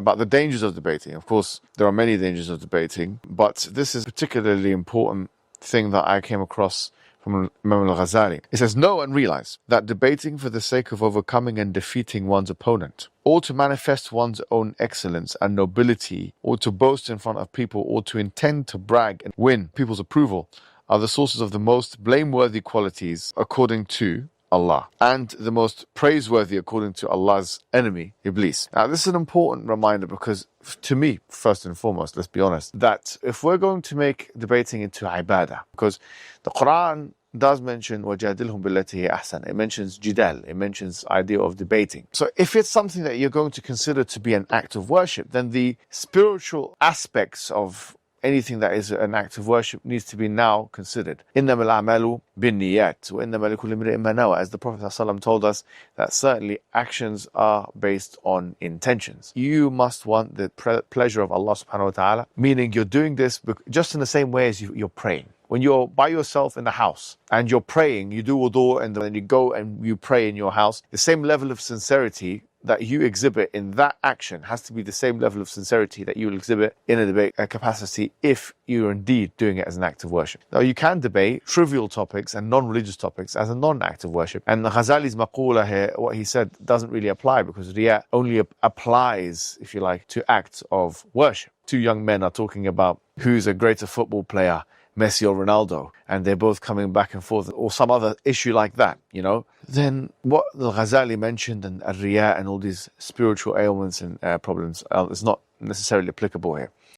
about the dangers of debating. Of course, there are many dangers of debating, but this is a particularly important thing that I came across from Imam al-Ghazali. It says, know and realize that debating for the sake of overcoming and defeating one's opponent, or to manifest one's own excellence and nobility, or to boast in front of people, or to intend to brag and win people's approval, are the sources of the most blameworthy qualities according to Allah, and the most praiseworthy according to Allah's enemy, Iblis. Now, this is an important reminder because, to me, first and foremost, let's be honest, that if we're going to make debating into ibadah, because the Quran does mention وَجَادِلْهُمْ بِالَّتِي هِيَ أَحْسَنُ, it mentions jidal, it mentions idea of debating. So if it's something that you're going to consider to be an act of worship, then the spiritual aspects of anything that is an act of worship needs to be now considered. إِنَّمَا الْأَعْمَالُ بِالنِّيَّاتِ وَإِنَّمَا لِكُلِّ امْرِئٍ مَا نَوَى, as the Prophet ﷺ told us, that certainly actions are based on intentions. You must want the pleasure of Allah subhanahu wa ta'ala, meaning you're doing this just in the same way as you're praying. When you're by yourself in the house and you're praying, you do wudu and then you go and you pray in your house, the same level of sincerity that you exhibit in that action has to be the same level of sincerity that you will exhibit in a debate capacity if you're indeed doing it as an act of worship. Now, you can debate trivial topics and non-religious topics as a non-act of worship. And Ghazali's maqula here, what he said, doesn't really apply because Riya only applies, if you like, to acts of worship. Two young men are talking about who's a greater football player, Messi or Ronaldo, and they're both coming back and forth, or some other issue like that, then what the Ghazali mentioned and Riya and all these spiritual ailments and problems is not necessarily applicable here.